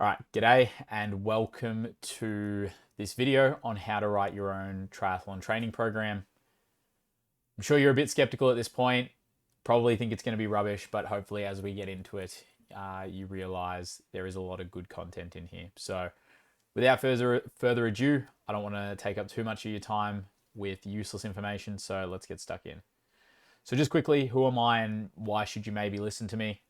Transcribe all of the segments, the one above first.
All right, g'day and welcome to this video on how to write your own triathlon training program. I'm sure you're a bit skeptical at this point, probably think it's going to be rubbish, but hopefully as we get into it, you realize there is a lot of good content in here. So without further ado, I don't want to take up too much of your time with useless information, so let's get stuck in. So just quickly, who am I and why should you maybe listen to me?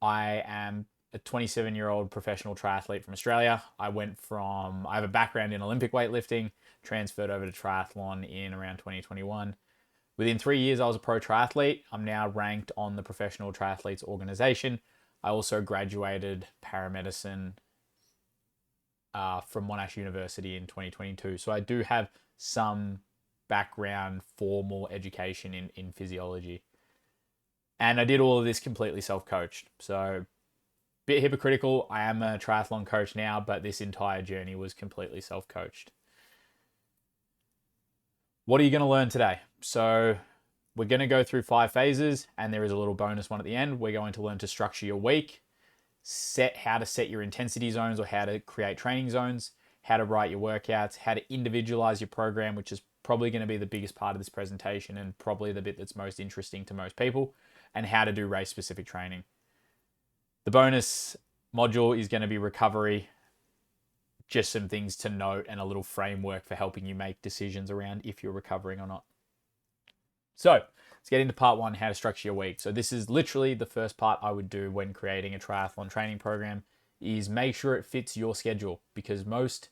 I am a 27-year-old professional triathlete from Australia. I have a background in Olympic weightlifting, transferred over to triathlon in around 2021. Within 3 years, I was a pro triathlete. I'm now ranked on the Professional Triathletes Organization. I also graduated paramedicine from Monash University in 2022. So I do have some background, formal education in physiology. And I did all of this completely self-coached. So bit hypocritical. I am a triathlon coach now, but this entire journey was completely self-coached. What are you going to learn today? So we're going to go through 5 phases, and there is a little bonus one at the end. We're going to learn to structure your week, how to set your intensity zones or how to create training zones, how to write your workouts, how to individualize your program, which is probably going to be the biggest part of this presentation and probably the bit that's most interesting to most people, and how to do race-specific training. The bonus module is going to be recovery, just some things to note and a little framework for helping you make decisions around if you're recovering or not. So let's get into part 1, how to structure your week. So this is literally the first part I would do when creating a triathlon training program, is make sure it fits your schedule, because most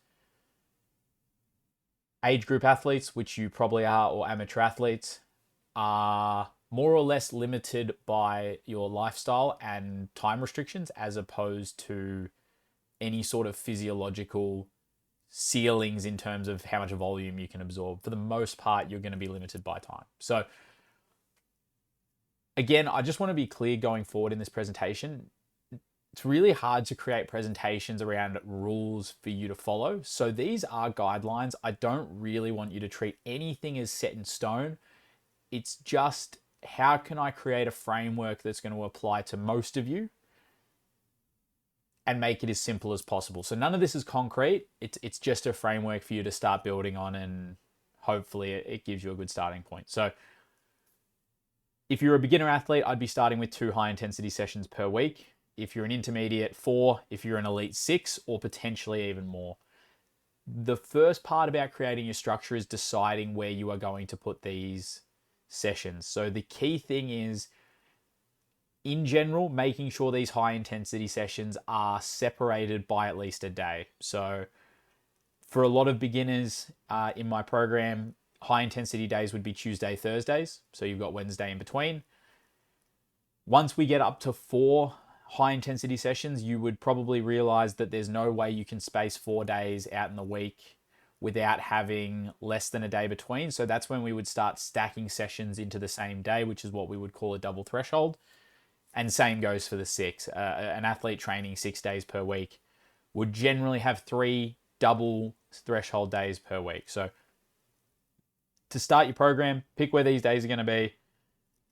age group athletes, which you probably are, or amateur athletes, are more or less limited by your lifestyle and time restrictions, as opposed to any sort of physiological ceilings in terms of how much volume you can absorb. For the most part, you're going to be limited by time. So again, I just want to be clear going forward in this presentation. It's really hard to create presentations around rules for you to follow. So these are guidelines. I don't really want you to treat anything as set in stone. It's just, how can I create a framework that's going to apply to most of you and make it as simple as possible? So none of this is concrete. It's just a framework for you to start building on, and hopefully it gives you a good starting point. So if you're a beginner athlete, I'd be starting with 2 high intensity sessions per week. If you're an intermediate, 4. If you're an elite, 6, or potentially even more. The first part about creating your structure is deciding where you are going to put these sessions. So the key thing is, in general, making sure these high intensity sessions are separated by at least a day. So for a lot of beginners in my program, high intensity days would be Tuesday, Thursdays. So you've got Wednesday in between. Once we get up to 4 high intensity sessions, you would probably realize that there's no way you can space 4 days out in the week without having less than a day between. So that's when we would start stacking sessions into the same day, which is what we would call a double threshold. And same goes for the 6. An athlete training 6 days per week would generally have 3 double threshold days per week. So to start your program, pick where these days are going to be.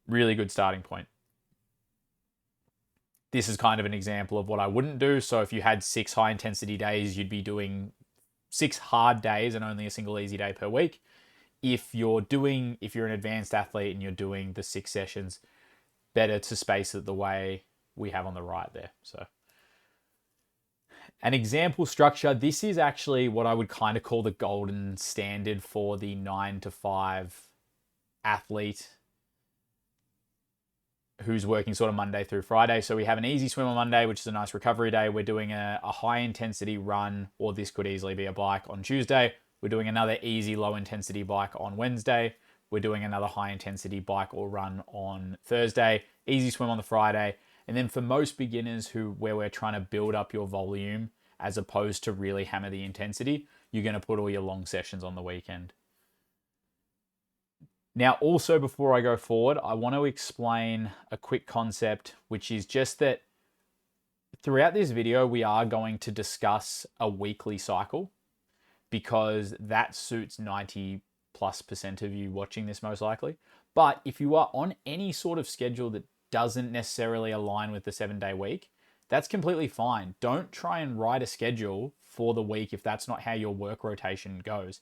Really good starting point. This is kind of an example of what I wouldn't do. So if you had 6 high intensity days, you'd be doing 6 hard days and only a single easy day per week. If you're an advanced athlete and you're doing the 6 sessions, better to space it the way we have on the right there. So an example structure, this is actually what I would kind of call the golden standard for the 9 to 5 athlete who's working sort of Monday through Friday. So we have an easy swim on Monday, which is a nice recovery day. We're doing a high intensity run, or this could easily be a bike, on Tuesday. We're doing another easy low intensity bike on Wednesday. We're doing another high intensity bike or run on Thursday, easy swim on the Friday. And then for most beginners where we're trying to build up your volume as opposed to really hammer the intensity, you're going to put all your long sessions on the weekend. Now, also before I go forward, I want to explain a quick concept, which is just that throughout this video, we are going to discuss a weekly cycle, because that suits 90+% of you watching this most likely. But if you are on any sort of schedule that doesn't necessarily align with the 7-day week, That's completely fine. Don't try and write a schedule for the week if that's not how your work rotation goes.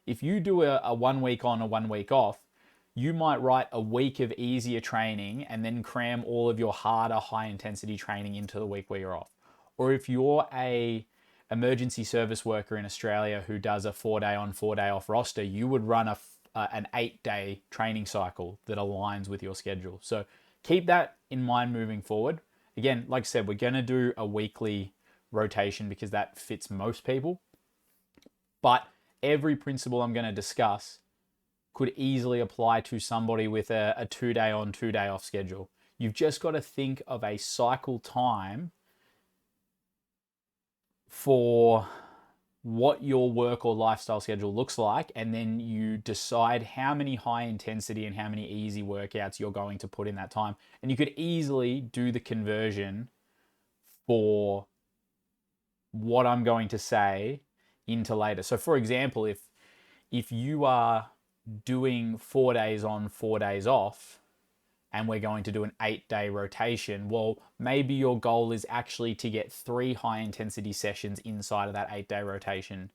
If you do a 1 week on, a 1 week off, you might write a week of easier training and then cram all of your harder, high intensity training into the week where you're off. Or if you're a emergency service worker in Australia who does a 4-day on, 4-day off roster, you would run an 8-day training cycle that aligns with your schedule. So keep that in mind moving forward. Again, like I said, we're going to do a weekly rotation because that fits most people. But every principle I'm going to discuss could easily apply to somebody with a 2-day on, 2-day off schedule. You've just got to think of a cycle time for what your work or lifestyle schedule looks like, and then you decide how many high intensity and how many easy workouts you're going to put in that time. And you could easily do the conversion for what I'm going to say into later. So for example, if you are doing 4 days on, 4 days off, and we're going to do an 8-day rotation, well, maybe your goal is actually to get 3 high intensity sessions inside of that 8-day rotation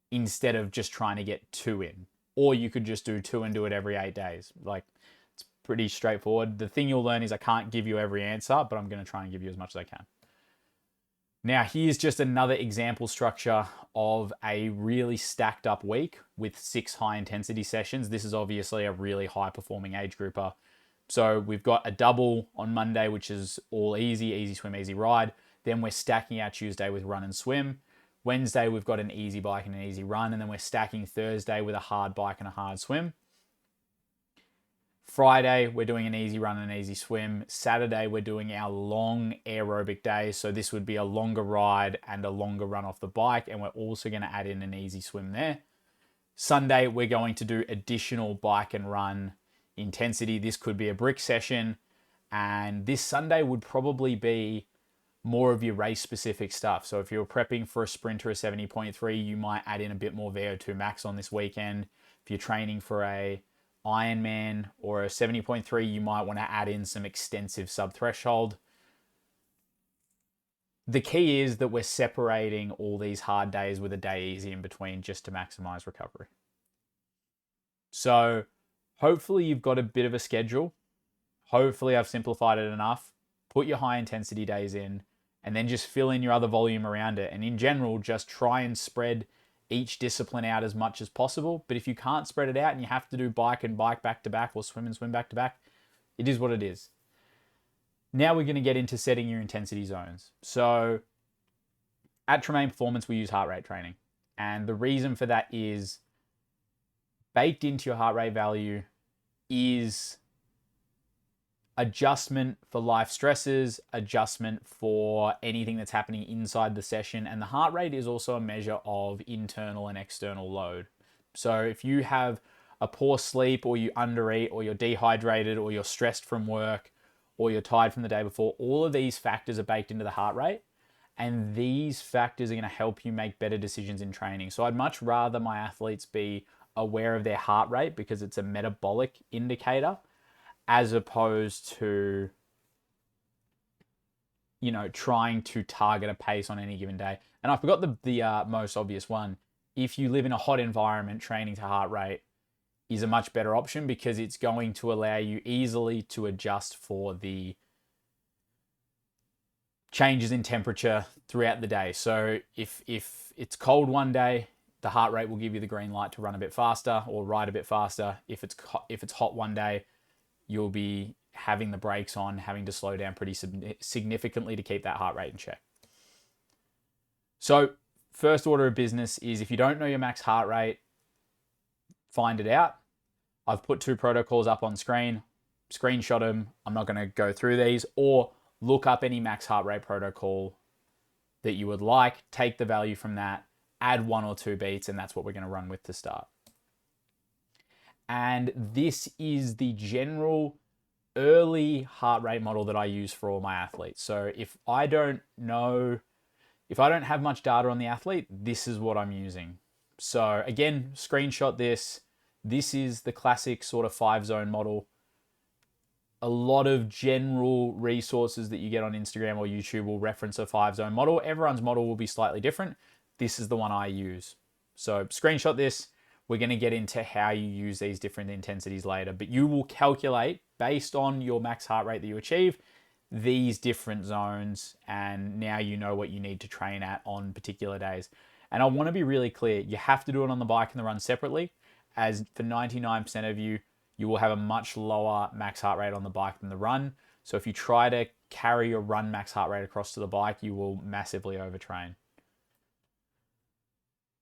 instead of just trying to get 2 in. Or you could just do 2 and do it every 8 days. Like, it's pretty straightforward. The thing you'll learn is I can't give you every answer, but I'm going to try and give you as much as I can. Now, here's just another example structure of a really stacked up week with 6 high intensity sessions. This is obviously a really high performing age grouper. So we've got a double on Monday, which is all easy, easy swim, easy ride. Then we're stacking our Tuesday with run and swim. Wednesday, we've got an easy bike and an easy run. And then we're stacking Thursday with a hard bike and a hard swim. Friday, we're doing an easy run and an easy swim. Saturday, we're doing our long aerobic day. So this would be a longer ride and a longer run off the bike. And we're also going to add in an easy swim there. Sunday, we're going to do additional bike and run intensity. This could be a brick session. And this Sunday would probably be more of your race specific stuff. So if you're prepping for a sprint or a 70.3, you might add in a bit more VO2 max on this weekend. If you're training for a Ironman or a 70.3, you might want to add in some extensive sub-threshold. The key is that we're separating all these hard days with a day easy in between just to maximize recovery. So hopefully you've got a bit of a schedule. Hopefully I've simplified it enough. Put your high intensity days in and then just fill in your other volume around it. And in general, just try and spread each discipline out as much as possible. But if you can't spread it out and you have to do bike and bike back to back or swim and swim back to back, it is what it is. Now we're going to get into setting your intensity zones. So at Tremayne Performance, we use heart rate training. And the reason for that is baked into your heart rate value is adjustment for life stresses, adjustment for anything that's happening inside the session. And the heart rate is also a measure of internal and external load. So if you have a poor sleep or you undereat or you're dehydrated or you're stressed from work or you're tired from the day before, all of these factors are baked into the heart rate. And these factors are going to help you make better decisions in training. So I'd much rather my athletes be aware of their heart rate because it's a metabolic indicator, as opposed to, you know, trying to target a pace on any given day. And I forgot the most obvious one. If you live in a hot environment, training to heart rate is a much better option because it's going to allow you easily to adjust for the changes in temperature throughout the day. So if it's cold one day, the heart rate will give you the green light to run a bit faster or ride a bit faster. If it's hot one day, you'll be having the brakes on, having to slow down pretty significantly to keep that heart rate in check. So first order of business is if you don't know your max heart rate, find it out. I've put 2 protocols up on screen, screenshot them. I'm not going to go through these, or look up any max heart rate protocol that you would like, take the value from that, add 1 or 2 beats, and that's what we're going to run with to start. And this is the general early heart rate model that I use for all my athletes. So if I don't have much data on the athlete, this is what I'm using. So again, screenshot this. This is the classic sort of 5-zone model. A lot of general resources that you get on Instagram or YouTube will reference a 5-zone model. Everyone's model will be slightly different. This is the one I use. So screenshot this. We're going to get into how you use these different intensities later, but you will calculate based on your max heart rate that you achieve these different zones, and now you know what you need to train at on particular days. And I want to be really clear, you have to do it on the bike and the run separately, as for 99% of you, you will have a much lower max heart rate on the bike than the run. So if you try to carry your run max heart rate across to the bike, you will massively overtrain.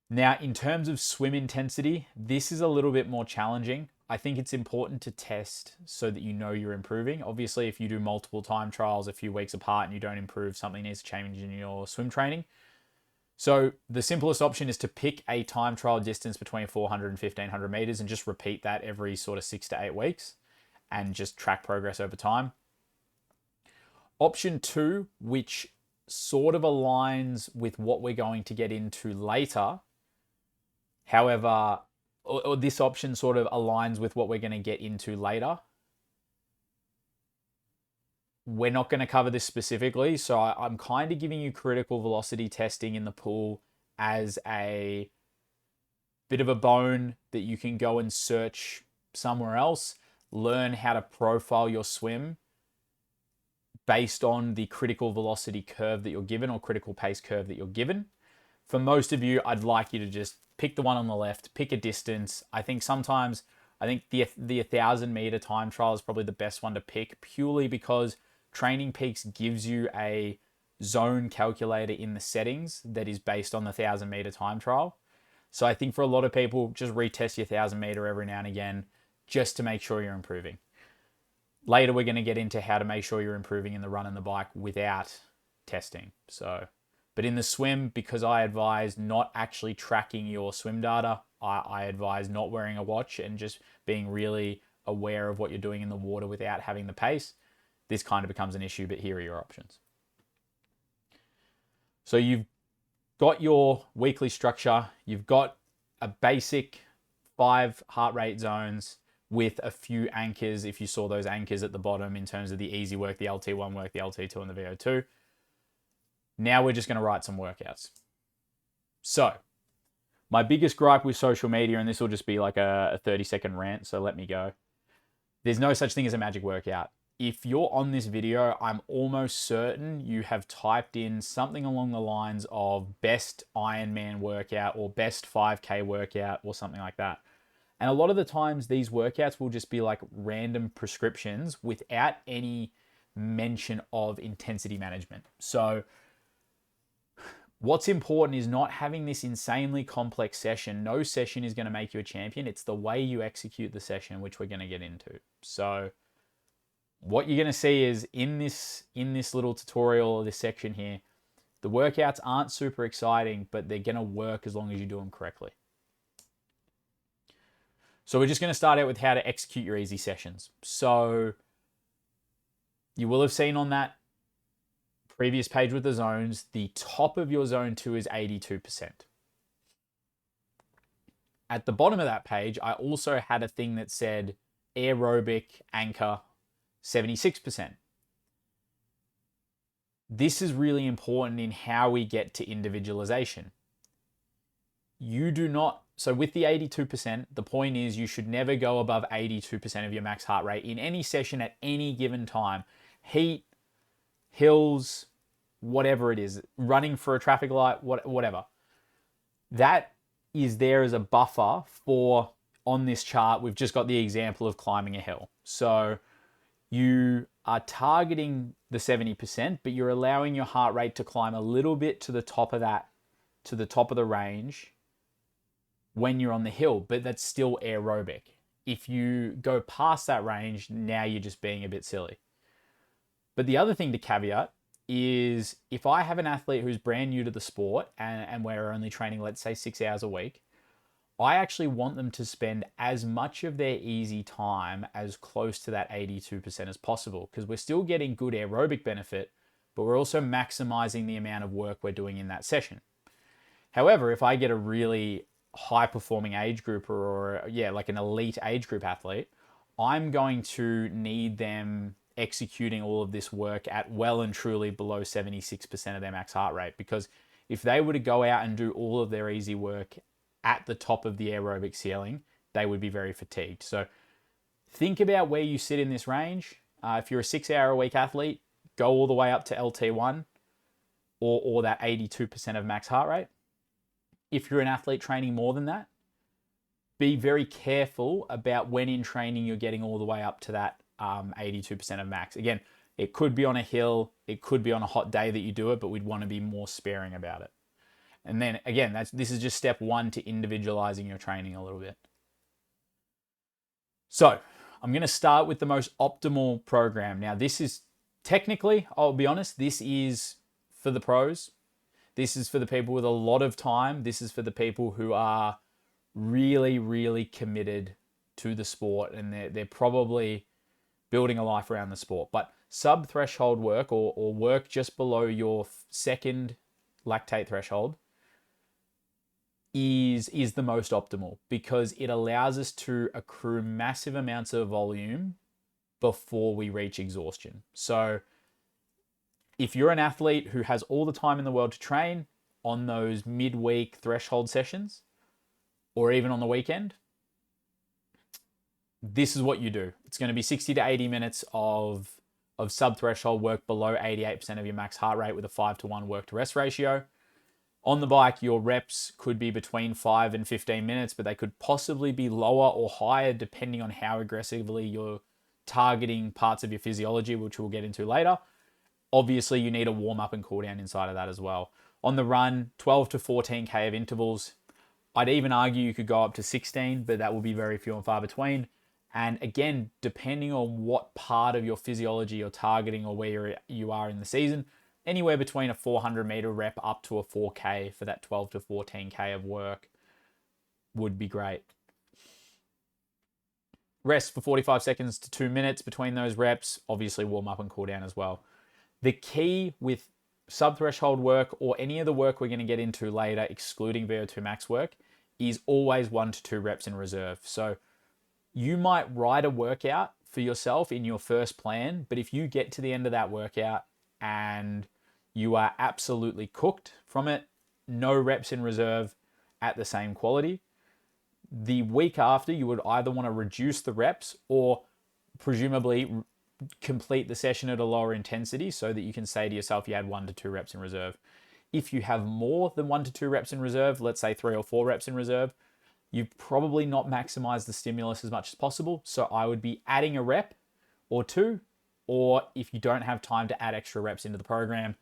Now, in terms of swim intensity, this is a little bit more challenging. I think it's important to test so that you know you're improving. Obviously, if you do multiple time trials a few weeks apart and you don't improve, something needs to change in your swim training. So the simplest option is to pick a time trial distance between 400 and 1500 meters and just repeat that every sort of 6 to 8 weeks and just track progress over time. Option 2, which sort of aligns with what we're going to get into later. However, or this option sort of aligns with what we're going to get into later. We're not going to cover this specifically, so I'm kind of giving you critical velocity testing in the pool as a bit of a bone that you can go and search somewhere else, learn how to profile your swim based on the critical velocity curve that you're given or critical pace curve that you're given. For most of you, I'd like you to just pick the one on the left, pick a distance. I think the 1,000 meter time trial is probably the best one to pick, purely because Training Peaks gives you a zone calculator in the settings that is based on the 1,000 meter time trial. So I think for a lot of people, just retest your 1,000 meter every now and again, just to make sure you're improving. Later, we're going to get into how to make sure you're improving in the run and the bike without testing. But in the swim, because I advise not actually tracking your swim data, I advise not wearing a watch and just being really aware of what you're doing in the water without having the pace. This kind of becomes an issue, but here are your options. So you've got your weekly structure. You've got a basic 5 heart rate zones with a few anchors, if you saw those anchors at the bottom in terms of the easy work, the LT1 work, the LT2, and the VO2. Now we're just going to write some workouts. So my biggest gripe with social media, and this will just be like a 30-second rant, so let me go. There's no such thing as a magic workout. If you're on this video, I'm almost certain you have typed in something along the lines of best Ironman workout or best 5K workout or something like that. And a lot of the times these workouts will just be like random prescriptions without any mention of intensity management. So what's important is not having this insanely complex session. No session is going to make you a champion. It's the way you execute the session, which we're going to get into. So what you're going to see is in this little tutorial or this section here, the workouts aren't super exciting, but they're going to work as long as you do them correctly. So we're just going to start out with how to execute your easy sessions. So you will have seen on that previous page with the zones, the top of your zone 2 is 82%. At the bottom of that page, I also had a thing that said aerobic anchor 76%. This is really important in how we get to individualization. You do not, so with the 82%, the point is you should never go above 82% of your max heart rate in any session at any given time. Heat, hills, whatever it is, running for a traffic light, whatever. That is there as a buffer for, on this chart, we've just got the example of climbing a hill. So you are targeting the 70%, but you're allowing your heart rate to climb a little bit to the top of that, to the top of the range when you're on the hill, but that's still aerobic. If you go past that range, now you're just being a bit silly. But the other thing to caveat is if I have an athlete who's brand new to the sport and we're only training, let's say 6 hours a week, I actually want them to spend as much of their easy time as close to that 82% as possible, because we're still getting good aerobic benefit, but we're also maximizing the amount of work we're doing in that session. However, if I get a really high performing age group or like an elite age group athlete, I'm going to need them executing all of this work at well and truly below 76% of their max heart rate. Because if they were to go out and do all of their easy work at the top of the aerobic ceiling, they would be very fatigued. So think about where you sit in this range. If you're a 6-hour-a-week athlete, go all the way up to LT1 or that 82% of max heart rate. If you're an athlete training more than that, be very careful about when in training you're getting all the way up to that 82% of max. Again, it could be on a hill, it could be on a hot day that you do it, but we'd want to be more sparing about it. And then again, this is just step one to individualizing your training a little bit. So I'm going to start with the most optimal program. Now, this is technically, I'll be honest, this is for the pros. This is for the people with a lot of time. This is for the people who are really, really committed to the sport, and they're probably building a life around the sport. But sub-threshold work or work just below your second lactate threshold is the most optimal, because it allows us to accrue massive amounts of volume before we reach exhaustion. So if you're an athlete who has all the time in the world to train on those midweek threshold sessions, or even on the weekend, this is what you do. It's going to be 60 to 80 minutes of sub-threshold work below 88% of your max heart rate with a 5-to-1 work-to-rest ratio. On the bike, your reps could be between 5 and 15 minutes, but they could possibly be lower or higher depending on how aggressively you're targeting parts of your physiology, which we'll get into later. Obviously, you need a warm-up and cool-down inside of that as well. On the run, 12 to 14K of intervals. I'd even argue you could go up to 16, but that will be very few and far between. And again, depending on what part of your physiology you're targeting or where you are in the season, anywhere between a 400 meter rep up to a 4K for that 12 to 14K of work would be great. Rest for 45 seconds to 2 minutes between those reps. Obviously, warm up and cool down as well. The key with sub-threshold work or any of the work we're going to get into later, excluding VO2 max work, is always 1 to 2 reps in reserve. So you might write a workout for yourself in your first plan, but if you get to the end of that workout and you are absolutely cooked from it, no reps in reserve at the same quality, the week after you would either want to reduce the reps or presumably complete the session at a lower intensity so that you can say to yourself you had 1 to 2 reps in reserve. If you have more than 1 to 2 reps in reserve, let's say 3 or 4 reps in reserve, you've probably not maximized the stimulus as much as possible. So I would be adding a rep or two, or if you don't have time to add extra reps into the program,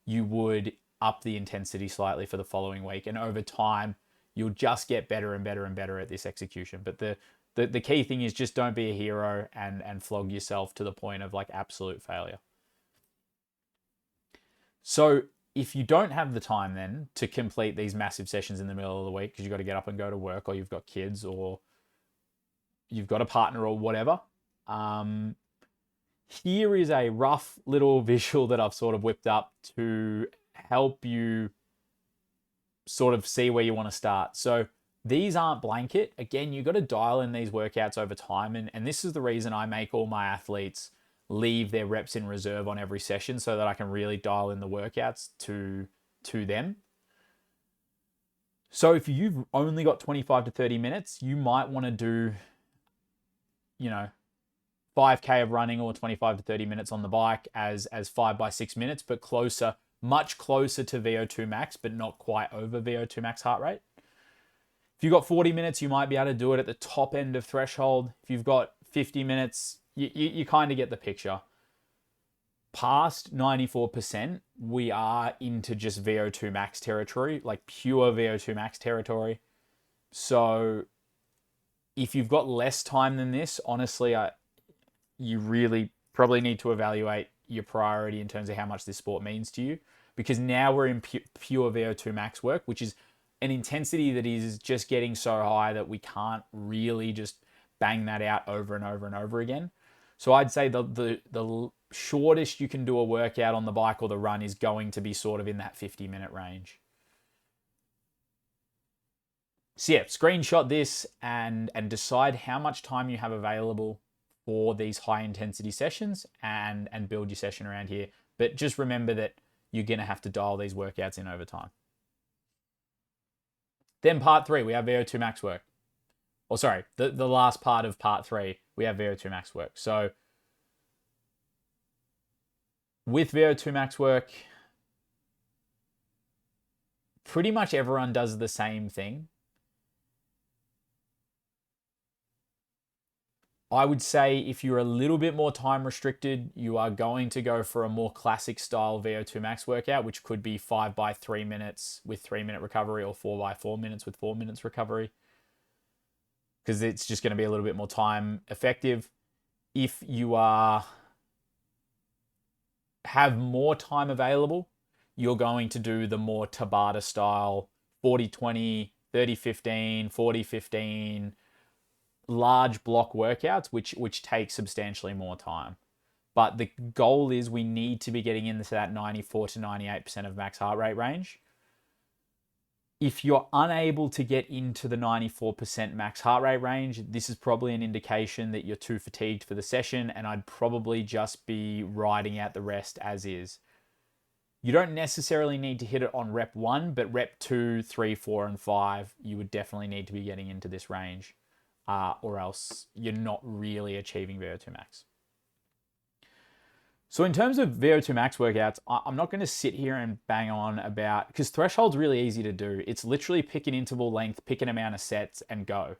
you would up the intensity slightly for the following week. And over time, you'll just get better and better and better at this execution. But the key thing is just don't be a hero and flog yourself to the point of like absolute failure. So if you don't have the time then to complete these massive sessions in the middle of the week because you've got to get up and go to work, or you've got kids, or you've got a partner or whatever, here is a rough little visual that I've sort of whipped up to help you sort of see where you want to start. So these aren't blanket. Again, you've got to dial in these workouts over time. And this is the reason I make all my athletes leave their reps in reserve on every session so that I can really dial in the workouts to them. So if you've only got 25 to 30 minutes, you might want to do, 5K of running or 25 to 30 minutes on the bike as 5 by 6 minutes, but much closer to VO2 max, but not quite over VO2 max heart rate. If you've got 40 minutes, you might be able to do it at the top end of threshold. If you've got 50 minutes, you kind of get the picture. Past 94%, we are into just VO2 max territory, like pure VO2 max territory. So if you've got less time than this, honestly, you really probably need to evaluate your priority in terms of how much this sport means to you, because now we're in pure VO2 max work, which is an intensity that is just getting so high that we can't really just bang that out over and over and over again. So I'd say the shortest you can do a workout on the bike or the run is going to be sort of in that 50-minute range. So yeah, screenshot this and decide how much time you have available for these high intensity sessions and build your session around here. But just remember that you're going to have to dial these workouts in over time. Then part 3, we have VO2 max work. Or sorry, the last part of part 3, we have VO2 max work. So with VO2 max work, pretty much everyone does the same thing. I would say if you're a little bit more time restricted, you are going to go for a more classic style VO2 max workout, which could be 5 by 3 minutes with 3-minute recovery, or 4 by 4 minutes with 4 minutes recovery, because it's just going to be a little bit more time effective. If you have more time available, you're going to do the more Tabata style 40-20, 30-15, 40-15, large block workouts, which take substantially more time. But the goal is we need to be getting into that 94 to 98% of max heart rate range. If you're unable to get into the 94% max heart rate range, this is probably an indication that you're too fatigued for the session, and I'd probably just be riding out the rest as is. You don't necessarily need to hit it on rep 1, but rep 2, 3, 4, and 5, you would definitely need to be getting into this range. Or else you're not really achieving VO2 max. So in terms of VO2 max workouts, I'm not going to sit here and bang on about, because threshold's really easy to do. It's literally pick an interval length, pick an amount of sets, and go.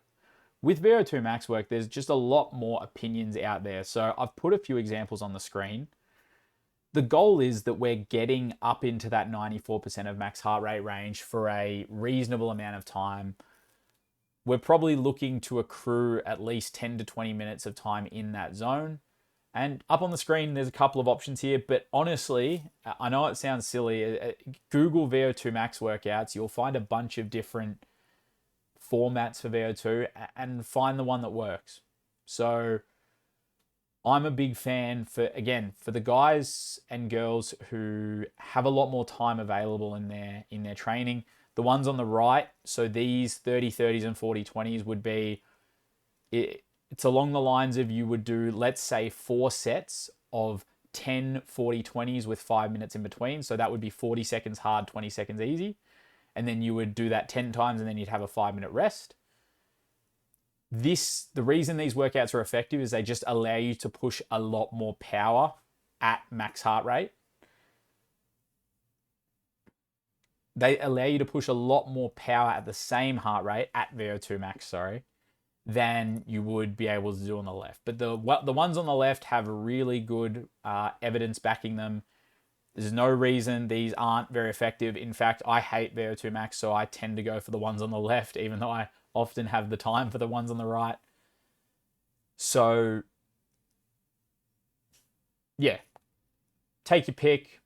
With VO2 max work, there's just a lot more opinions out there. So I've put a few examples on the screen. The goal is that we're getting up into that 94% of max heart rate range for a reasonable amount of time. We're probably looking to accrue at least 10 to 20 minutes of time in that zone. And up on the screen, there's a couple of options here. But honestly, I know it sounds silly. Google VO2 max workouts. You'll find a bunch of different formats for VO2 and find the one that works. So I'm a big fan for the guys and girls who have a lot more time available in their training. The ones on the right, so these 30-30s and 40-20s would be, it's along the lines of you would do, let's say, 4 sets of 10 40-20s with 5 minutes in between. So that would be 40 seconds hard, 20 seconds easy. And then you would do that 10 times and then you'd have a 5-minute rest. The reason these workouts are effective is they just allow you to push a lot more power at max heart rate. They allow you to push a lot more power at the same heart rate, at VO2 max, than you would be able to do on the left. But the ones on the left have really good evidence backing them. There's no reason these aren't very effective. In fact, I hate VO2 max, so I tend to go for the ones on the left, even though I often have the time for the ones on the right. So, yeah, take your pick.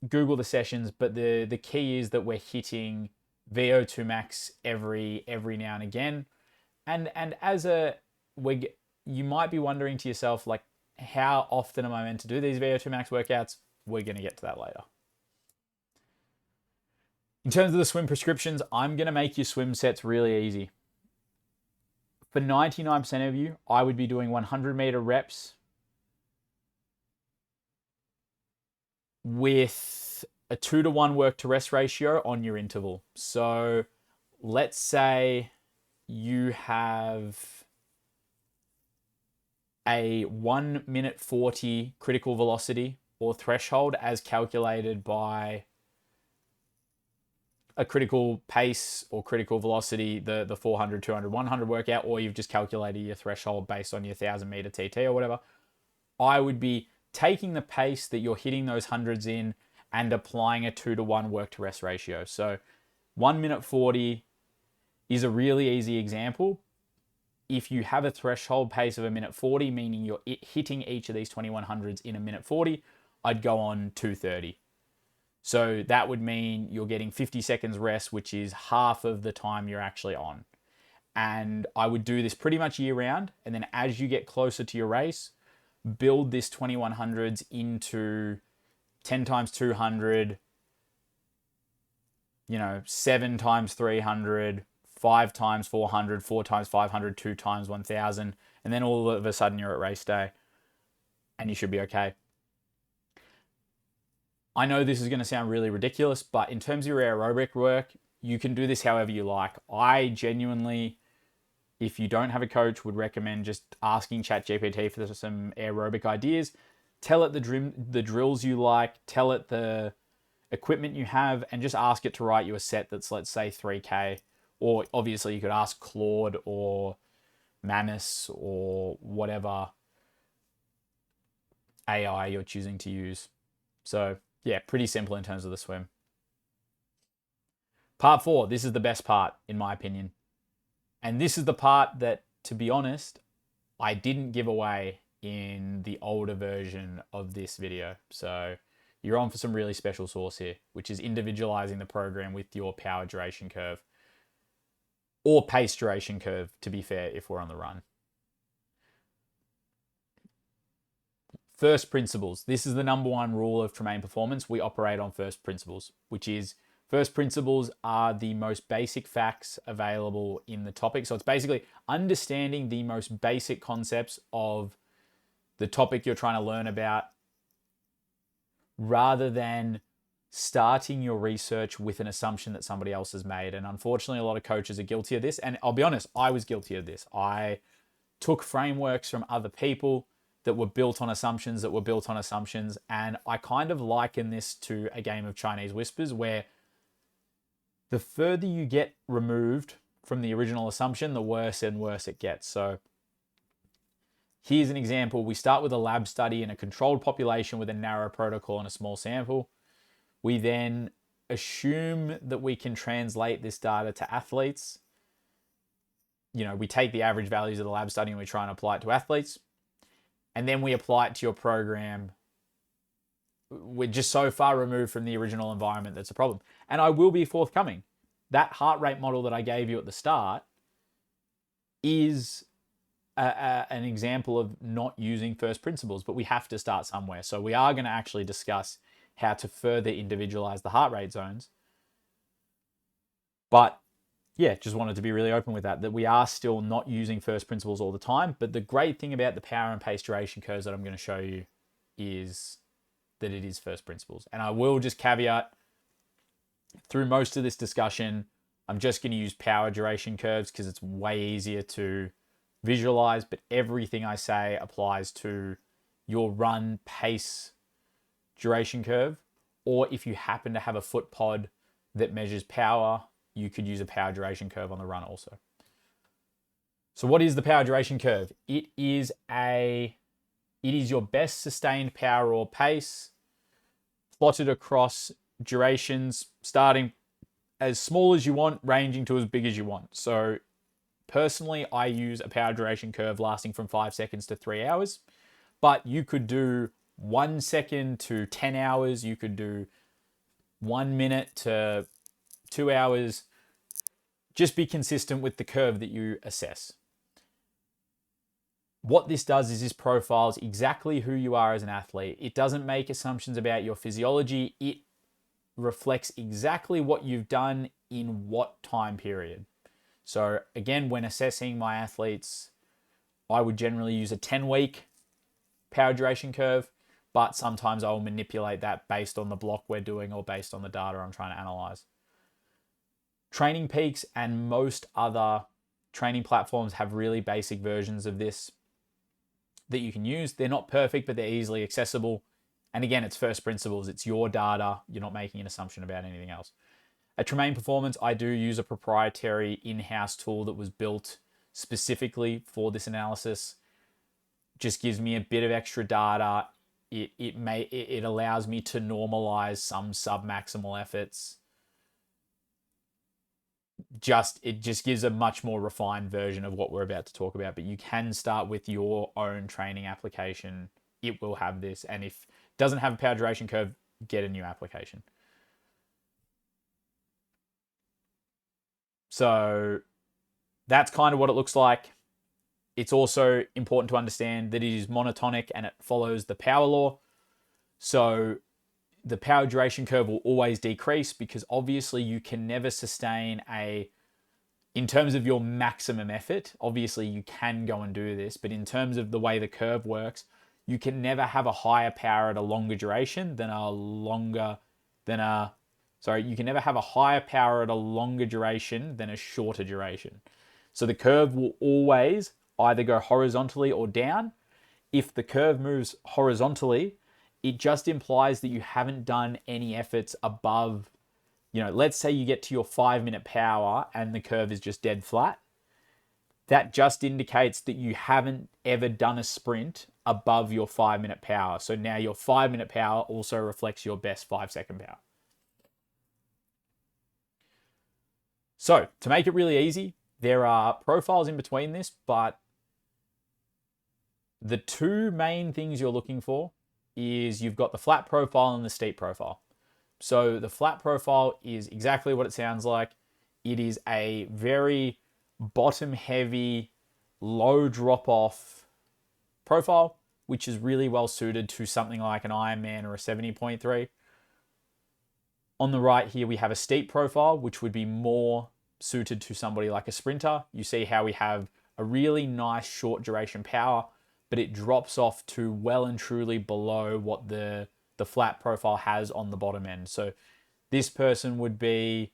Google the sessions, but the key is that we're hitting VO2 max every now and again. And you might be wondering to yourself, like, how often am I meant to do these VO2 max workouts? We're going to get to that later. In terms of the swim prescriptions, I'm going to make your swim sets really easy. For 99% of you, I would be doing 100-meter reps with a 2-to-1 work to rest ratio on your interval. So let's say you have a 1 minute 40 critical velocity or threshold as calculated by a critical pace or critical velocity, the 400, 200, 100 workout, or you've just calculated your threshold based on your 1,000-meter TT or whatever. I would be taking the pace that you're hitting those hundreds in and applying a 2-to-1 work to rest ratio. So 1 minute 40 is a really easy example. If you have a threshold pace of a minute 40, meaning you're hitting each of these 2100s in a minute 40, I'd go on 230. So that would mean you're getting 50 seconds rest, which is half of the time you're actually on. And I would do this pretty much year round. And then as you get closer to your race, build this 2100s into 10 times 200, 7 times 300, 5 times 400, 4 times 500, 2 times 1000, and then all of a sudden you're at race day and you should be okay. I know this is going to sound really ridiculous, but in terms of your aerobic work, you can do this however you like. I genuinely, if you don't have a coach, would recommend just asking ChatGPT for some aerobic ideas. Tell it the drills you like, tell it the equipment you have, and just ask it to write you a set that's, let's say, 3K. Or obviously you could ask Claude or Manus or whatever AI you're choosing to use. So yeah, pretty simple in terms of the swim. Part 4, this is the best part in my opinion. And this is the part that, to be honest, I didn't give away in the older version of this video. So you're on for some really special sauce here, which is individualizing the program with your power duration curve. Or pace duration curve, to be fair, if we're on the run. First principles. This is the number one rule of Tremayne Performance. We operate on first principles, which is first principles are the most basic facts available in the topic. So it's basically understanding the most basic concepts of the topic you're trying to learn about, rather than starting your research with an assumption that somebody else has made. And unfortunately, a lot of coaches are guilty of this. And I'll be honest, I was guilty of this. I took frameworks from other people that were built on assumptions And I kind of liken this to a game of Chinese whispers, where the further you get removed from the original assumption, the worse and worse it gets. So here's an example. We start with a lab study in a controlled population with a narrow protocol and a small sample. We then assume that we can translate this data to athletes. You know, we take the average values of the lab study and we try and apply it to athletes. And then we apply it to your program. We're just so far removed from the original environment that's a problem. And I will be forthcoming. That heart rate model that I gave you at the start is an example of not using first principles, but we have to start somewhere. So we are going to actually discuss how to further individualize the heart rate zones. But yeah, just wanted to be really open with that we are still not using first principles all the time. But the great thing about the power and pace duration curves that I'm going to show you is that it is first principles. And I will just caveat, through most of this discussion, I'm just going to use power duration curves because it's way easier to visualize, but everything I say applies to your run pace duration curve. Or if you happen to have a foot pod that measures power, you could use a power duration curve on the run also. So what is the power duration curve? It is your best sustained power or pace plotted across durations starting as small as you want, ranging to as big as you want. So personally, I use a power duration curve lasting from 5 seconds to 3 hours, but you could do 1 second to 10 hours. You could do 1 minute to 2 hours. Just be consistent with the curve that you assess. What this does is this profiles exactly who you are as an athlete. It doesn't make assumptions about your physiology. It reflects exactly what you've done in what time period. So again, when assessing my athletes, I would generally use a 10-week power duration curve, but sometimes I will manipulate that based on the block we're doing or based on the data I'm trying to analyze. Training Peaks and most other training platforms have really basic versions of this that you can use. They're not perfect, but they're easily accessible. And again, it's first principles. It's your data. You're not making an assumption about anything else. At Tremayne Performance, I do use a proprietary in-house tool that was built specifically for this analysis. Just gives me a bit of extra data. It allows me to normalize some sub-maximal efforts. It just gives a much more refined version of what we're about to talk about. But you can start with your own training application. It will have this. And if it doesn't have a power duration curve, get a new application. So that's kind of what it looks like. It's also important to understand that it is monotonic and it follows the power law. So the power duration curve will always decrease because obviously you can never sustain a In terms of your maximum effort, obviously you can go and do this, but in terms of the way the curve works, you can never have a higher power at a longer duration than a longer than a sorry, you can never have a higher power at a longer duration than a shorter duration. So the curve will always either go horizontally or down. If the curve moves horizontally, it just implies that you haven't done any efforts above, let's say you get to your 5-minute power and the curve is just dead flat. That just indicates that you haven't ever done a sprint above your 5-minute power. So now your 5-minute power also reflects your best 5-second power. So to make it really easy, there are profiles in between this, but the two main things you're looking for is you've got the flat profile and the steep profile. So the flat profile is exactly what it sounds like. It is a very bottom heavy, low drop off profile, which is really well suited to something like an Ironman or a 70.3. On the right here, we have a steep profile, which would be more suited to somebody like a sprinter. You see how we have a really nice short duration power, but it drops off to well and truly below what the flat profile has on the bottom end. So this person would be,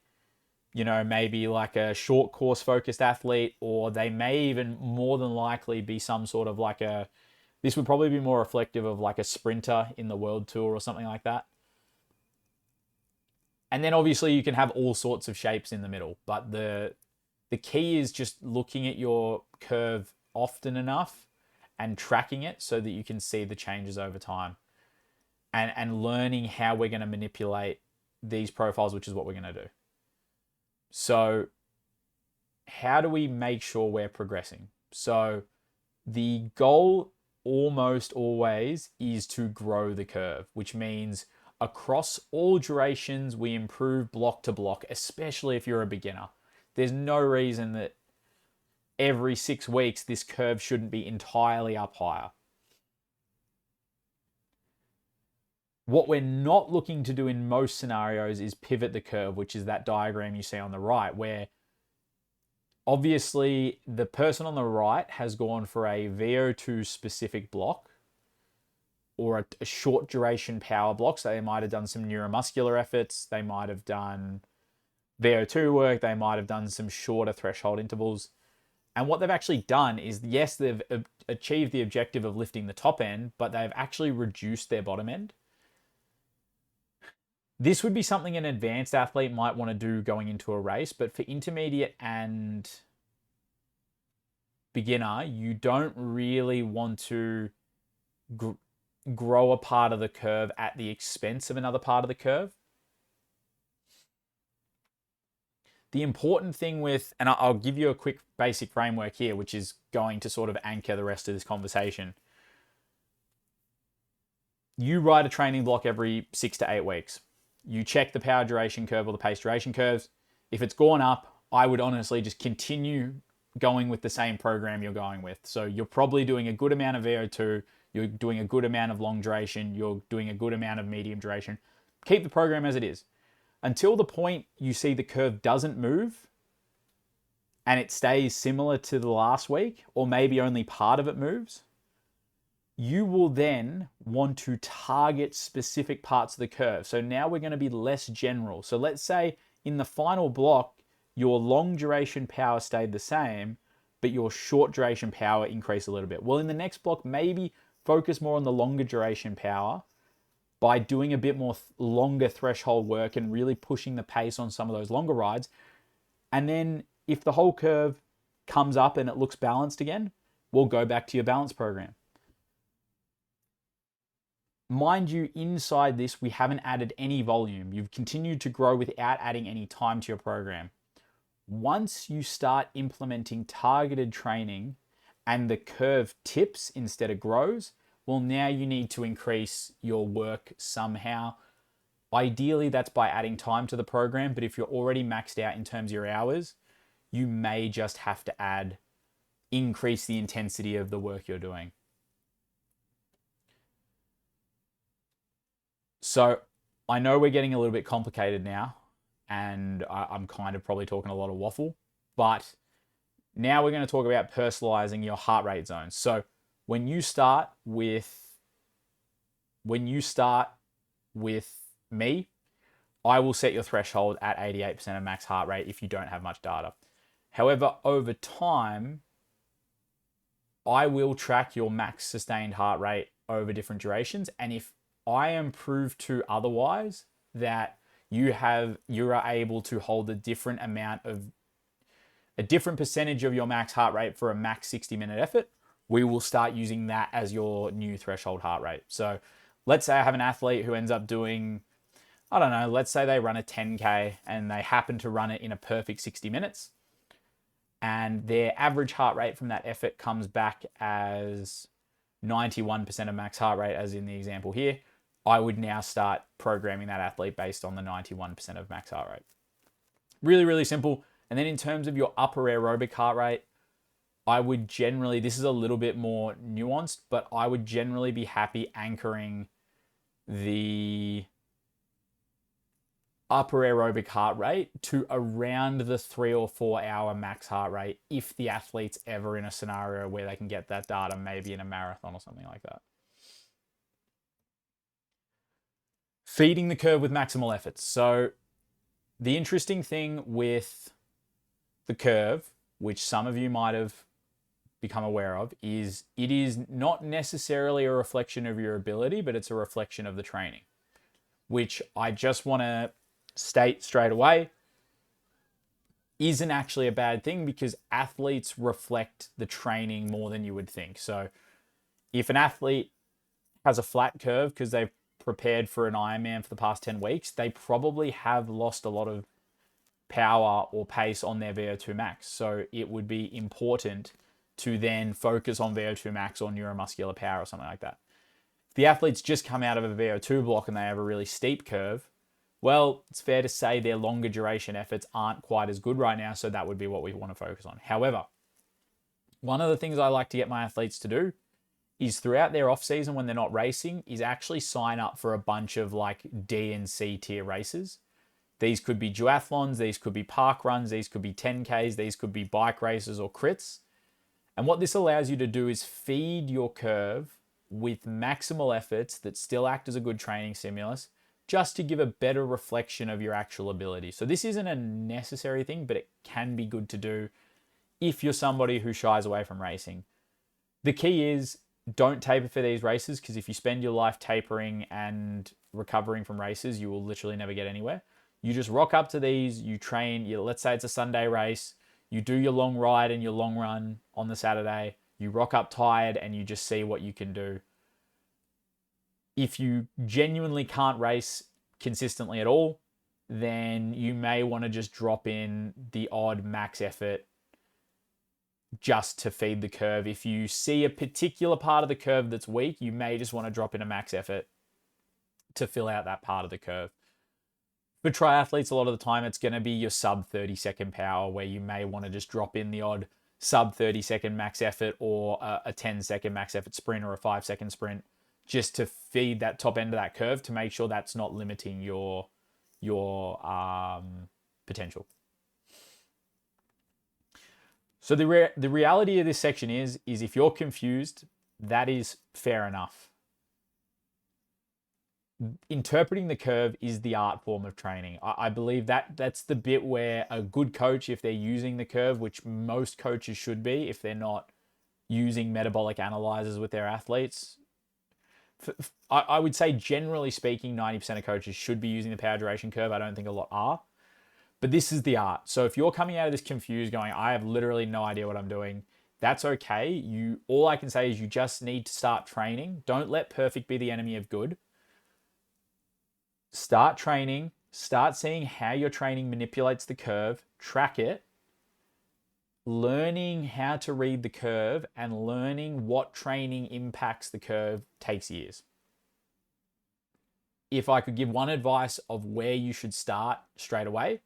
maybe like a short course focused athlete, or they may even more than likely be some sort of this would probably be more reflective of like a sprinter in the world tour or something like that. And then obviously you can have all sorts of shapes in the middle, but the key is just looking at your curve often enough and tracking it so that you can see the changes over time, and learning how we're going to manipulate these profiles, which is what we're going to do. So how do we make sure we're progressing? So the goal almost always is to grow the curve, which means across all durations, we improve block to block, especially if you're a beginner. There's no reason that every 6 weeks, this curve shouldn't be entirely up higher. What we're not looking to do in most scenarios is pivot the curve, which is that diagram you see on the right, where obviously the person on the right has gone for a VO2 specific block or a short duration power block. So they might have done some neuromuscular efforts. They might have done VO2 work. They might have done some shorter threshold intervals. And what they've actually done is, yes, they've achieved the objective of lifting the top end, but they've actually reduced their bottom end. This would be something an advanced athlete might want to do going into a race, but for intermediate and beginner, you don't really want to grow a part of the curve at the expense of another part of the curve. The important thing and I'll give you a quick basic framework here, which is going to sort of anchor the rest of this conversation. You write a training block every 6 to 8 weeks. You check the power duration curve or the pace duration curves. If it's gone up, I would honestly just continue going with the same program you're going with. So you're probably doing a good amount of VO2, you're doing a good amount of long duration, you're doing a good amount of medium duration. Keep the program as it is. Until the point you see the curve doesn't move and it stays similar to the last week, or maybe only part of it moves, you will then want to target specific parts of the curve. So now we're going to be less general. So let's say in the final block, your long duration power stayed the same, but your short duration power increased a little bit. Well, in the next block, maybe focus more on the longer duration power by doing a bit more longer threshold work and really pushing the pace on some of those longer rides. And then if the whole curve comes up and it looks balanced again, we'll go back to your balance program. Mind you, inside this, we haven't added any volume. You've continued to grow without adding any time to your program. Once you start implementing targeted training and the curve tips instead of grows, well, now you need to increase your work somehow. Ideally, that's by adding time to the program, but if you're already maxed out in terms of your hours, you may just have to increase the intensity of the work you're doing. So I know we're getting a little bit complicated now, and I'm kind of probably talking a lot of waffle. But now we're going to talk about personalizing your heart rate zones. So when you start with me, I will set your threshold at 88% of max heart rate if you don't have much data. However, over time, I will track your max sustained heart rate over different durations. And if I am proved to otherwise that you are able to hold a different percentage of your max heart rate for a max 60-minute effort, we will start using that as your new threshold heart rate. So let's say I have an athlete who ends up doing, I don't know, let's say they run a 10K and they happen to run it in a perfect 60 minutes. And their average heart rate from that effort comes back as 91% of max heart rate, as in the example here. I would now start programming that athlete based on the 91% of max heart rate. Really, really simple. And then in terms of your upper aerobic heart rate, I would generally, this is a little bit more nuanced, but I would generally be happy anchoring the upper aerobic heart rate to around the 3 or 4 hour max heart rate if the athlete's ever in a scenario where they can get that data, maybe in a marathon or something like that. Feeding the curve with maximal efforts. So the interesting thing with the curve, which some of you might have become aware of, is it is not necessarily a reflection of your ability, but it's a reflection of the training, which I just want to state straight away isn't actually a bad thing, because athletes reflect the training more than you would think. So if an athlete has a flat curve because they've prepared for an Ironman for the past 10 weeks, they probably have lost a lot of power or pace on their VO2 max. So it would be important to then focus on VO2 max or neuromuscular power or something like that. If the athletes just come out of a VO2 block and they have a really steep curve, well, it's fair to say their longer duration efforts aren't quite as good right now, so that would be what we want to focus on. However, one of the things I like to get my athletes to do is throughout their off season when they're not racing is actually sign up for a bunch of like D and C tier races. These could be duathlons, these could be park runs, these could be 10Ks, these could be bike races or crits. And what this allows you to do is feed your curve with maximal efforts that still act as a good training stimulus, just to give a better reflection of your actual ability. So this isn't a necessary thing, but it can be good to do if you're somebody who shies away from racing. The key is don't taper for these races, because if you spend your life tapering and recovering from races, you will literally never get anywhere. You just rock up to these, you train, let's say it's a Sunday race, you do your long ride and your long run on the Saturday, you rock up tired and you just see what you can do. If you genuinely can't race consistently at all, then you may want to just drop in the odd max effort just to feed the curve. If you see a particular part of the curve that's weak, you may just want to drop in a max effort to fill out that part of the curve. For triathletes, a lot of the time, it's going to be your sub 30-second power, where you may want to just drop in the odd sub 30-second max effort or a 10-second max effort sprint or a 5-second sprint, just to feed that top end of that curve to make sure that's not limiting your potential. So the reality of this section is if you're confused, that is fair enough. Interpreting the curve is the art form of training. I believe that's the bit where a good coach, if they're using the curve, which most coaches should be, if they're not using metabolic analyzers with their athletes, I would say generally speaking, 90% of coaches should be using the power duration curve. I don't think a lot are. But this is the art. So if you're coming out of this confused going, I have literally no idea what I'm doing, that's okay. All I can say is you just need to start training. Don't let perfect be the enemy of good. Start training. Start seeing how your training manipulates the curve. Track it. Learning how to read the curve and learning what training impacts the curve takes years. If I could give one advice of where you should start straight away,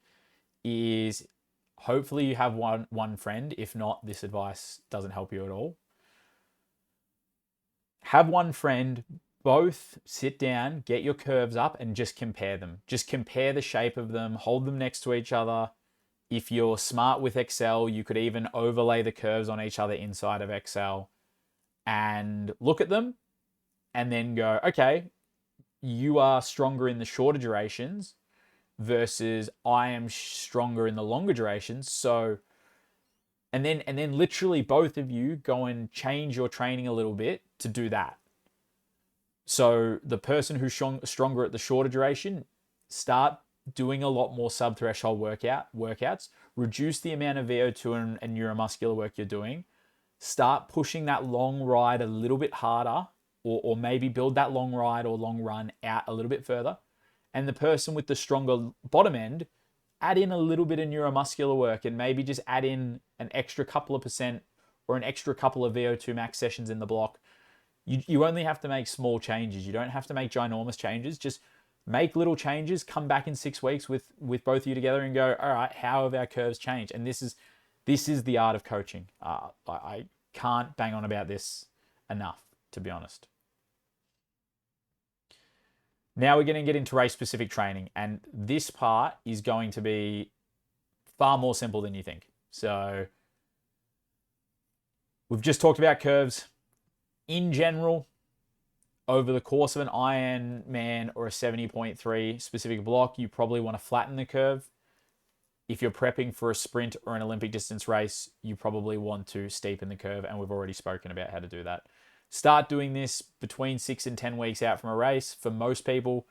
is hopefully you have one friend. If not, this advice doesn't help you at all. Have one friend, both sit down, get your curves up and just compare them. Just compare the shape of them, hold them next to each other. If you're smart with Excel, you could even overlay the curves on each other inside of Excel and look at them and then go, okay, you are stronger in the shorter durations versus I am stronger in the longer durations. So, and then literally both of you go and change your training a little bit to do that. So the person who's stronger at the shorter duration, start doing a lot more sub-threshold workouts, reduce the amount of VO2 and neuromuscular work you're doing, start pushing that long ride a little bit harder, or maybe build that long ride or long run out a little bit further. And the person with the stronger bottom end, add in a little bit of neuromuscular work and maybe just add in an extra couple of percent or an extra couple of VO2 max sessions in the block. You only have to make small changes. You don't have to make ginormous changes. Just make little changes, come back in 6 weeks with both of you together and go, all right, how have our curves changed? And this is the art of coaching. I can't bang on about this enough, to be honest. Now we're going to get into race-specific training, and this part is going to be far more simple than you think. So we've just talked about curves. In general, over the course of an Ironman or a 70.3 specific block, you probably want to flatten the curve. If you're prepping for a sprint or an Olympic distance race, you probably want to steepen the curve, and we've already spoken about how to do that. Start doing this between 6 and 10 weeks out from a race. For most people,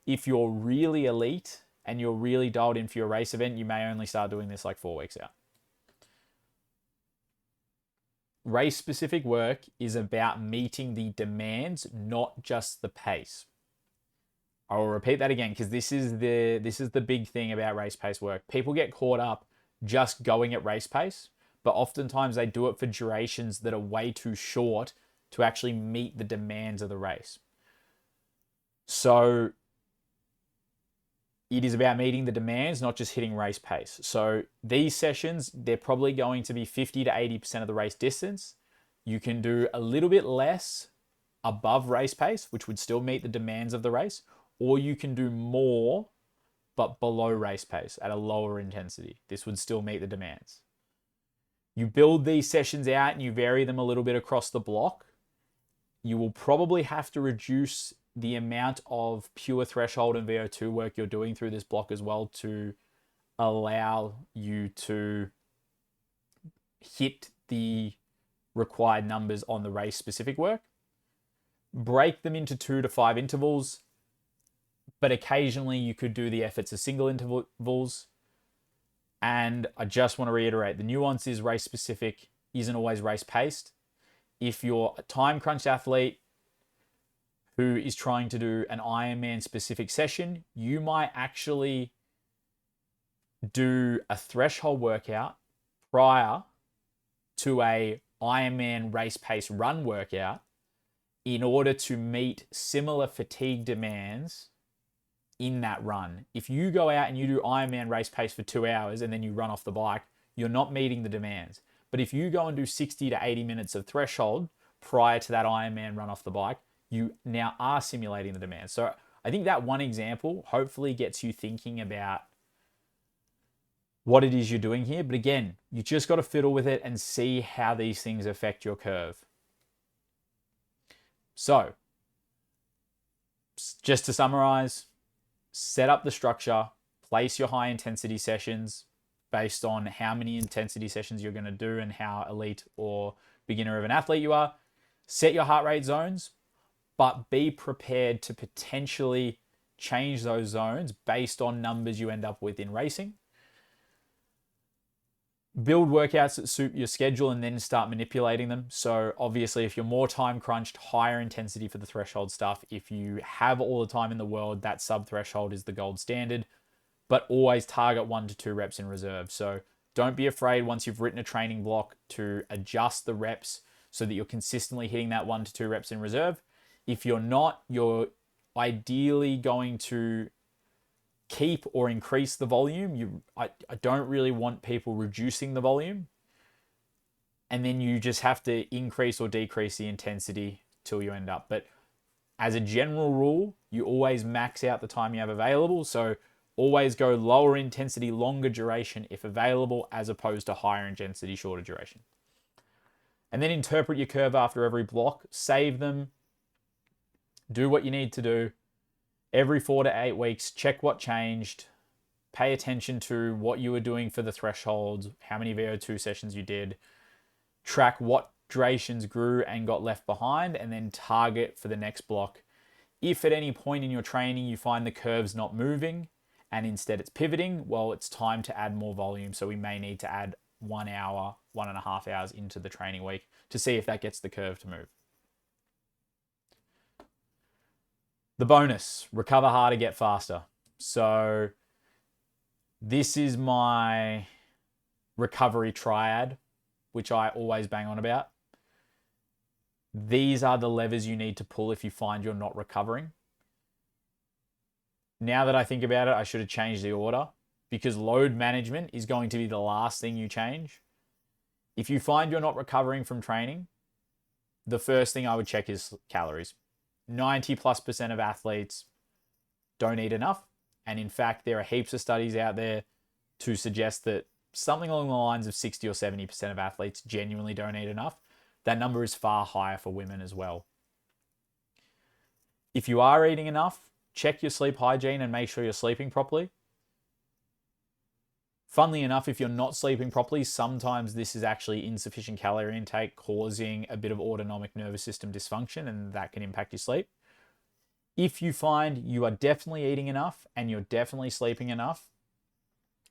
if you're really elite and you're really dialed in for your race event, you may only start doing this like 4 weeks out. Race-specific work is about meeting the demands, not just the pace. I will repeat that again because this is the big thing about race pace work. People get caught up just going at race pace, but oftentimes they do it for durations that are way too short to actually meet the demands of the race. So it is about meeting the demands, not just hitting race pace. So these sessions, they're probably going to be 50 to 80% of the race distance. You can do a little bit less above race pace, which would still meet the demands of the race, or you can do more, but below race pace at a lower intensity. This would still meet the demands. You build these sessions out and you vary them a little bit across the block. You will probably have to reduce the amount of pure threshold and VO2 work you're doing through this block as well to allow you to hit the required numbers on the race specific work. Break them into 2 to 5 intervals, but occasionally you could do the efforts as single intervals. And I just want to reiterate, the nuance is race specific isn't always race paced. If you're a time crunched athlete who is trying to do an Ironman specific session, you might actually do a threshold workout prior to a Ironman race pace run workout in order to meet similar fatigue demands in that run. If you go out and you do Ironman race pace for 2 hours and then you run off the bike, you're not meeting the demands. But if you go and do 60 to 80 minutes of threshold prior to that Ironman run off the bike, you now are simulating the demands. So I think that one example hopefully gets you thinking about what it is you're doing here. But again, you just got to fiddle with it and see how these things affect your curve. So just to summarize, set up the structure, place your high intensity sessions based on how many intensity sessions you're going to do and how elite or beginner of an athlete you are. Set your heart rate zones, but be prepared to potentially change those zones based on numbers you end up with in racing. Build workouts that suit your schedule and then start manipulating them. So obviously, if you're more time crunched, higher intensity for the threshold stuff. If you have all the time in the world, that sub threshold is the gold standard, but always target 1 to 2 reps in reserve. So don't be afraid once you've written a training block to adjust the reps so that you're consistently hitting that 1 to 2 reps in reserve. If you're not, you're ideally going to keep or increase the volume. I don't really want people reducing the volume. And then you just have to increase or decrease the intensity till you end up. But as a general rule, you always max out the time you have available. So Always go lower intensity, longer duration if available, as opposed to higher intensity, shorter duration. And then interpret your curve after every block. Save them. Do what you need to do. Every 4 to 8 weeks, check what changed. Pay attention to what you were doing for the thresholds, how many VO2 sessions you did. Track what durations grew and got left behind, and then target for the next block. If at any point in your training you find the curve's not moving and instead it's pivoting, well, it's time to add more volume. So we may need to add 1 hour, 1.5 hours into the training week to see if that gets the curve to move. The bonus, recover harder, get faster. So this is my recovery triad, which I always bang on about. These are the levers you need to pull if you find you're not recovering. Now that I think about it, I should have changed the order, because load management is going to be the last thing you change. If you find you're not recovering from training, the first thing I would check is calories. 90+% of athletes don't eat enough. And in fact, there are heaps of studies out there to suggest that something along the lines of 60 or 70% of athletes genuinely don't eat enough. That number is far higher for women as well. If you are eating enough, check your sleep hygiene and make sure you're sleeping properly. Funnily enough, if you're not sleeping properly, sometimes this is actually insufficient calorie intake causing a bit of autonomic nervous system dysfunction, and that can impact your sleep. If you find you are definitely eating enough and you're definitely sleeping enough,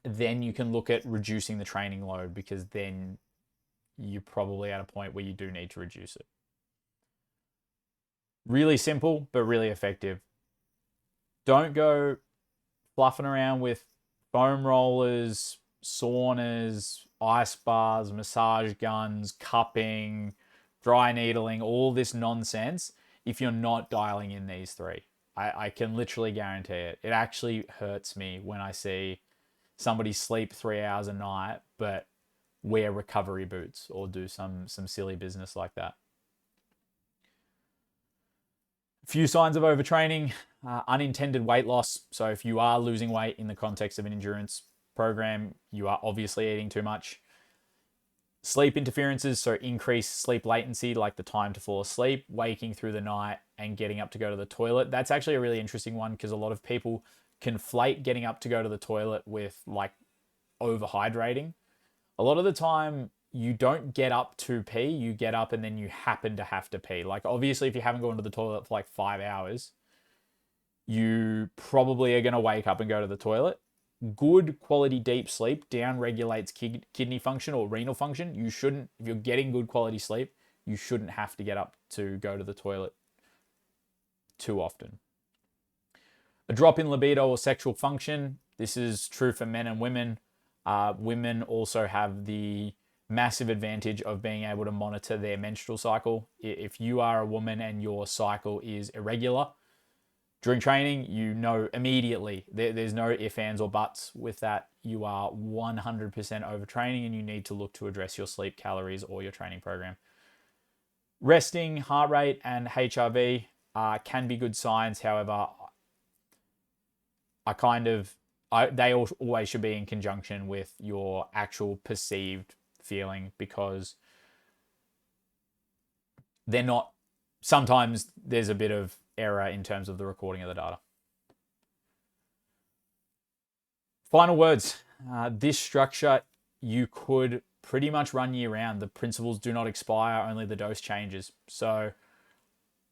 then you can look at reducing the training load, because then you're probably at a point where you do need to reduce it. Really simple, but really effective. Don't go fluffing around with foam rollers, saunas, ice bars, massage guns, cupping, dry needling, all this nonsense if you're not dialing in these three. I can literally guarantee it. It actually hurts me when I see somebody sleep 3 hours a night but wear recovery boots or do some silly business like that. Few signs of overtraining, unintended weight loss. So if you are losing weight in the context of an endurance program, you are obviously eating too much. Sleep interferences, so increased sleep latency, like the time to fall asleep, waking through the night, and getting up to go to the toilet. That's actually a really interesting one, because a lot of people conflate getting up to go to the toilet with like overhydrating. A lot of the time, you don't get up to pee, you get up and then you happen to have to pee. Like obviously, if you haven't gone to the toilet for like 5 hours, you probably are going to wake up and go to the toilet. Good quality deep sleep down regulates kidney function or renal function. You shouldn't, if you're getting good quality sleep, you shouldn't have to get up to go to the toilet too often. A drop in libido or sexual function. This is true for men and women. Women also have the massive advantage of being able to monitor their menstrual cycle. If you are a woman and your cycle is irregular during training, you know immediately. There's no ifs, ands, or buts with that. You are 100% overtraining, and you need to look to address your sleep, calories, or your training program. Resting, heart rate, and HRV can be good signs. However, they always should be in conjunction with your actual perceived feeling, because they're not, sometimes there's a bit of error in terms of the recording of the data. Final words. This structure you could pretty much run year round. The principles do not expire, only the dose changes. So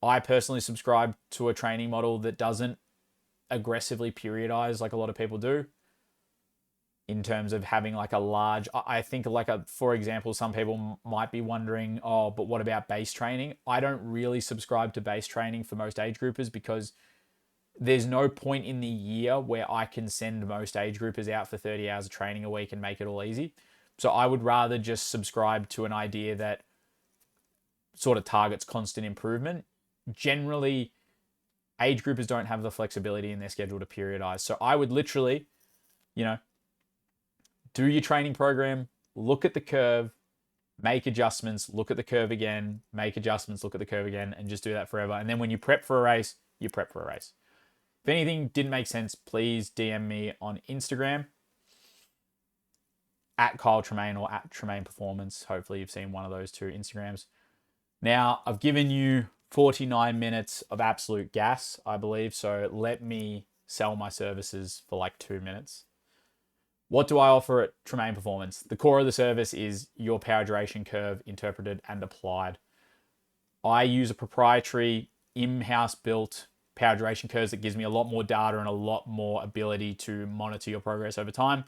I personally subscribe to a training model that doesn't aggressively periodize like a lot of people do, in terms of having like a large, I think like for example, some people might be wondering, oh, but what about base training? I don't really subscribe to base training for most age groupers, because there's no point in the year where I can send most age groupers out for 30 hours of training a week and make it all easy. So I would rather just subscribe to an idea that sort of targets constant improvement. Generally, age groupers don't have the flexibility in their schedule to periodize. So I would literally, do your training program, look at the curve, make adjustments, look at the curve again, make adjustments, look at the curve again, and just do that forever. And then when you prep for a race, you prep for a race. If anything didn't make sense, please DM me on Instagram at Kyle Tremayne or at Tremayne Performance. Hopefully you've seen one of those two Instagrams. Now, I've given you 49 minutes of absolute gas, I believe. So let me sell my services for like 2 minutes. What do I offer at Tremayne Performance? The core of the service is your power duration curve interpreted and applied. I use a proprietary in-house built power duration curves that gives me a lot more data and a lot more ability to monitor your progress over time.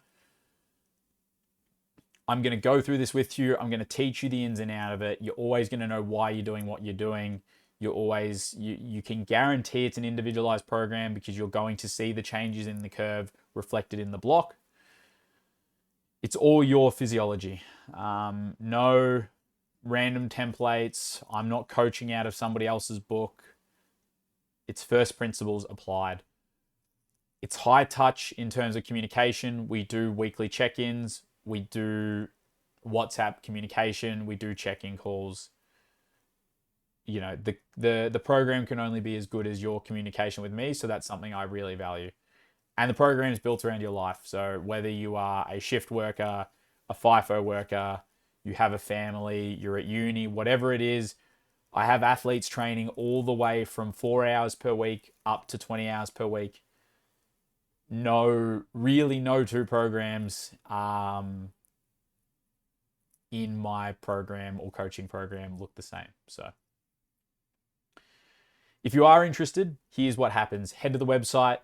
I'm going to go through this with you. I'm going to teach you the ins and outs of it. You're always going to know why you're doing what you're doing. You can guarantee it's an individualized program because you're going to see the changes in the curve reflected in the block. It's all your physiology. No random templates. I'm not coaching out of somebody else's book. It's first principles applied. It's high touch in terms of communication. We do weekly check-ins. We do WhatsApp communication. We do check-in calls. You know, the program can only be as good as your communication with me. So that's something I really value. And the program is built around your life. So whether you are a shift worker, a FIFO worker, you have a family, you're at uni, whatever it is, I have athletes training all the way from 4 hours per week up to 20 hours per week. No two programs in my program or coaching program look the same. So if you are interested, here's what happens. Head to the website,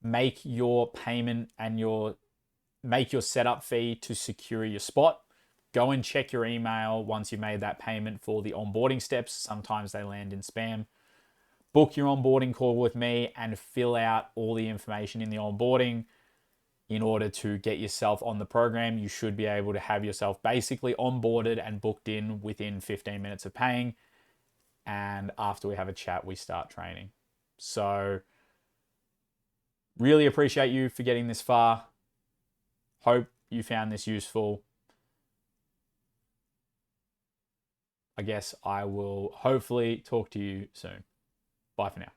make your payment and make your setup fee to secure your spot. Go and check your email once you've made that payment for the onboarding steps. Sometimes they land in spam. Book your onboarding call with me and fill out all the information in the onboarding in order to get yourself on the program. You should be able to have yourself basically onboarded and booked in within 15 minutes of paying. And after we have a chat, we start training. So really appreciate you for getting this far. Hope you found this useful. I guess I will hopefully talk to you soon. Bye for now.